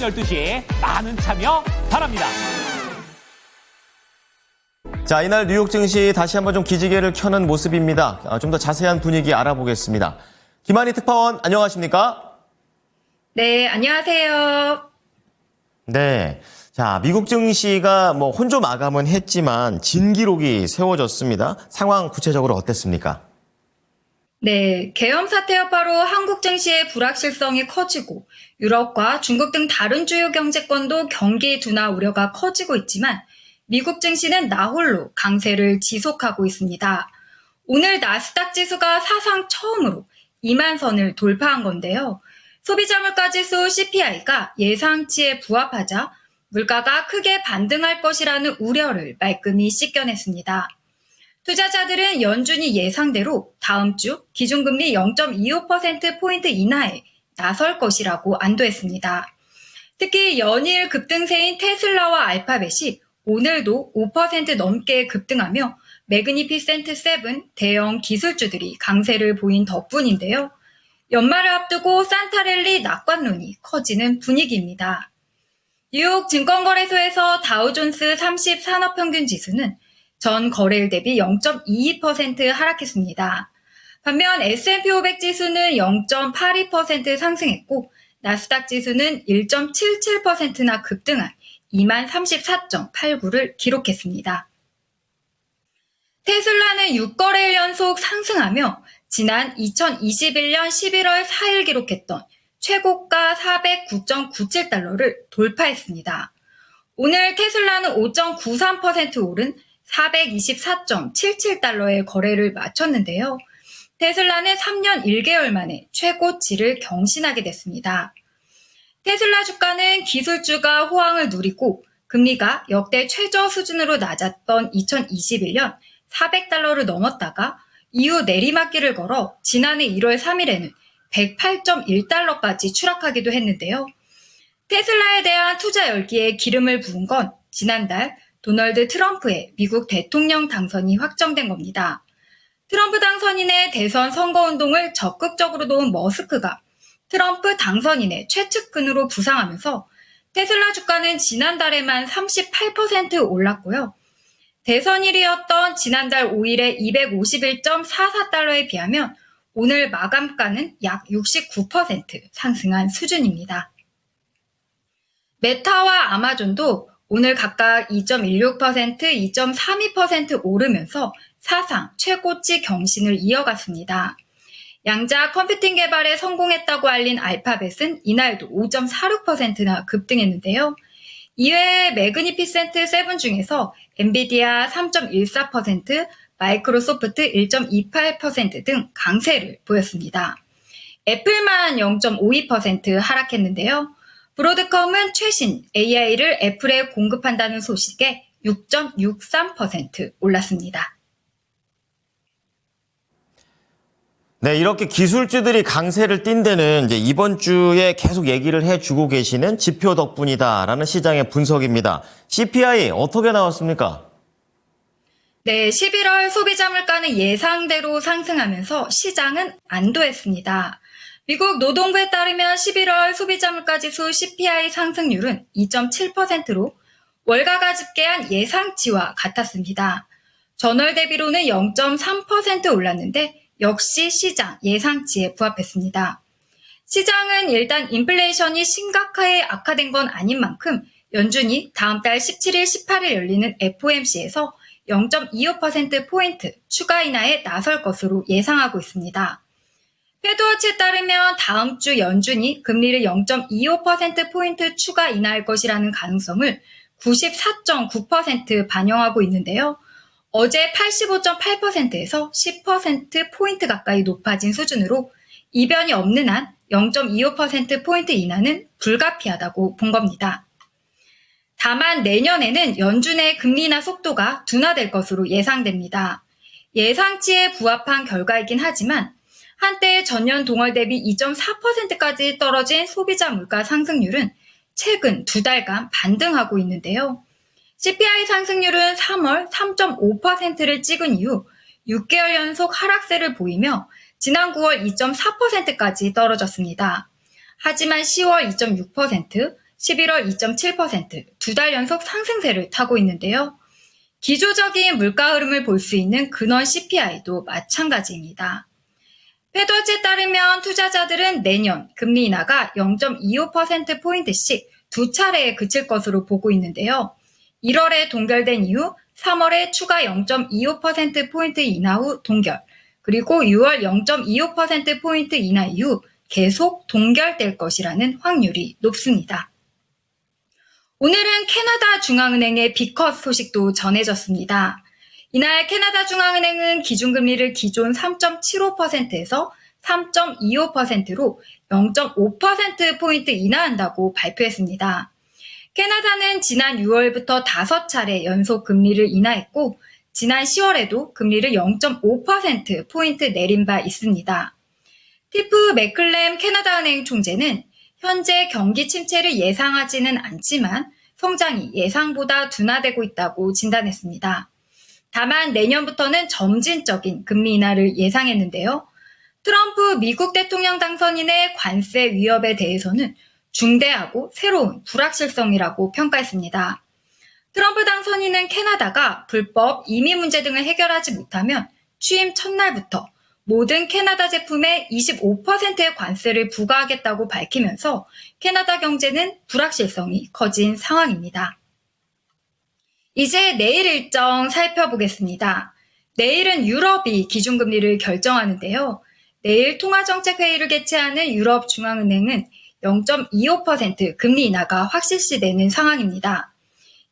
밤 12시 많은 참여 바랍니다. 자, 이날 뉴욕 증시 다시 한번 좀 기지개를 켜는 모습입니다. 좀 더 자세한 분위기 알아보겠습니다. 김한희 특파원, 안녕하십니까? 네, 안녕하세요. 네. 자, 미국 증시가 혼조 마감은 했지만 진기록이 세워졌습니다. 상황 구체적으로 어땠습니까? 네, 계엄 사태 여파로 한국 증시의 불확실성이 커지고 유럽과 중국 등 다른 주요 경제권도 경기 둔화 우려가 커지고 있지만 미국 증시는 나홀로 강세를 지속하고 있습니다. 오늘 나스닥 지수가 사상 처음으로 2만 선을 돌파한 건데요. 소비자 물가 지수 CPI가 예상치에 부합하자 물가가 크게 반등할 것이라는 우려를 말끔히 씻겨냈습니다. 투자자들은 연준이 예상대로 다음 주 기준금리 0.25%포인트 인하에 나설 것이라고 안도했습니다. 특히 연일 급등세인 테슬라와 알파벳이 오늘도 5% 넘게 급등하며 매그니피센트 7 대형 기술주들이 강세를 보인 덕분인데요. 연말을 앞두고 산타랠리 낙관론이 커지는 분위기입니다. 뉴욕 증권거래소에서 다우존스 30 산업평균지수는 전 거래일 대비 0.22% 하락했습니다. 반면 S&P 500 지수는 0.82% 상승했고 나스닥 지수는 1.77%나 급등한 2034.89를 기록했습니다. 테슬라는 6거래일 연속 상승하며 지난 2021년 11월 4일 기록했던 최고가 409.97달러를 돌파했습니다. 오늘 테슬라는 5.93% 오른 424.77달러의 거래를 마쳤는데요. 테슬라는 3년 1개월 만에 최고치를 경신하게 됐습니다. 테슬라 주가는 기술주가 호황을 누리고 금리가 역대 최저 수준으로 낮았던 2021년 400달러를 넘었다가 이후 내리막길을 걸어 지난해 1월 3일에는 108.1달러까지 추락하기도 했는데요. 테슬라에 대한 투자 열기에 기름을 부은 건 지난달 도널드 트럼프의 미국 대통령 당선이 확정된 겁니다. 트럼프 당선인의 대선 선거운동을 적극적으로 도운 머스크가 트럼프 당선인의 최측근으로 부상하면서 테슬라 주가는 지난달에만 38% 올랐고요. 대선일이었던 지난달 5일에 251.44달러에 비하면 오늘 마감가는 약 69% 상승한 수준입니다. 메타와 아마존도 오늘 각각 2.16%, 2.32% 오르면서 사상 최고치 경신을 이어갔습니다. 양자 컴퓨팅 개발에 성공했다고 알린 알파벳은 이날도 5.46%나 급등했는데요. 이외에 매그니피센트 7 중에서 엔비디아 3.14%, 마이크로소프트 1.28% 등 강세를 보였습니다. 애플만 0.52% 하락했는데요. 브로드컴은 최신 AI를 애플에 공급한다는 소식에 6.63% 올랐습니다. 네, 이렇게 기술주들이 강세를 띈 데는 이번 주에 계속 얘기를 해주고 계시는 지표 덕분이다라는 시장의 분석입니다. CPI 어떻게 나왔습니까? 네, 11월 소비자 물가는 예상대로 상승하면서 시장은 안도했습니다. 미국 노동부에 따르면 11월 소비자 물가 지수 CPI 상승률은 2.7%로 월가가 집계한 예상치와 같았습니다. 전월 대비로는 0.3% 올랐는데 역시 시장 예상치에 부합했습니다. 시장은 일단 인플레이션이 심각하게 악화된 건 아닌 만큼 연준이 다음 달 17일, 18일 열리는 FOMC에서 0.25%포인트 추가 인하에 나설 것으로 예상하고 있습니다. 패드워치에 따르면 다음 주 연준이 금리를 0.25%포인트 추가 인하할 것이라는 가능성을 94.9% 반영하고 있는데요. 어제 85.8%에서 10%포인트 가까이 높아진 수준으로 이변이 없는 한 0.25%포인트 인하는 불가피하다고 본 겁니다. 다만 내년에는 연준의 금리 인하 속도가 둔화될 것으로 예상됩니다. 예상치에 부합한 결과이긴 하지만 한때 전년 동월 대비 2.4%까지 떨어진 소비자 물가 상승률은 최근 2달간 반등하고 있는데요. CPI 상승률은 3월 3.5%를 찍은 이후 6개월 연속 하락세를 보이며 지난 9월 2.4%까지 떨어졌습니다. 하지만 10월 2.6%, 11월 2.7%, 2달 연속 상승세를 타고 있는데요. 기조적인 물가 흐름을 볼 수 있는 근원 CPI도 마찬가지입니다. 패드워치에 따르면 투자자들은 내년 금리 인하가 0.25%포인트씩 두 차례에 그칠 것으로 보고 있는데요. 1월에 동결된 이후 3월에 추가 0.25%포인트 인하 후 동결, 그리고 6월 0.25%포인트 인하 이후 계속 동결될 것이라는 확률이 높습니다. 오늘은 캐나다 중앙은행의 빅컷 소식도 전해졌습니다. 이날 캐나다 중앙은행은 기준금리를 기존 3.75%에서 3.25%로 0.5%포인트 인하한다고 발표했습니다. 캐나다는 지난 6월부터 5차례 연속 금리를 인하했고 지난 10월에도 금리를 0.5%포인트 내린 바 있습니다. 티프 맥클램 캐나다은행 총재는 현재 경기 침체를 예상하지는 않지만 성장이 예상보다 둔화되고 있다고 진단했습니다. 다만 내년부터는 점진적인 금리 인하를 예상했는데요. 트럼프 미국 대통령 당선인의 관세 위협에 대해서는 중대하고 새로운 불확실성이라고 평가했습니다. 트럼프 당선인은 캐나다가 불법 이민 문제 등을 해결하지 못하면 취임 첫날부터 모든 캐나다 제품에 25%의 관세를 부과하겠다고 밝히면서 캐나다 경제는 불확실성이 커진 상황입니다. 이제 내일 일정 살펴보겠습니다. 내일은 유럽이 기준금리를 결정하는데요. 내일 통화정책회의를 개최하는 유럽중앙은행은 0.25% 금리 인하가 확실시 되는 상황입니다.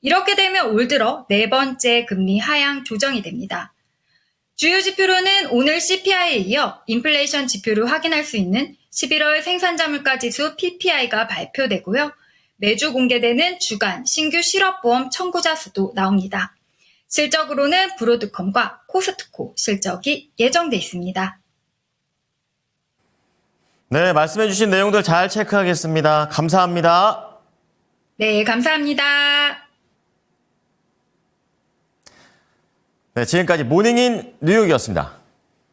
이렇게 되면 올 들어 네 번째 금리 하향 조정이 됩니다. 주요 지표로는 오늘 CPI에 이어 인플레이션 지표를 확인할 수 있는 11월 생산자물가지수 PPI가 발표되고요. 매주 공개되는 주간 신규 실업보험 청구자 수도 나옵니다. 실적으로는 브로드컴과 코스트코 실적이 예정돼 있습니다. 네, 말씀해주신 내용들 잘 체크하겠습니다. 감사합니다. 네, 감사합니다. 네, 지금까지 모닝인 뉴욕이었습니다.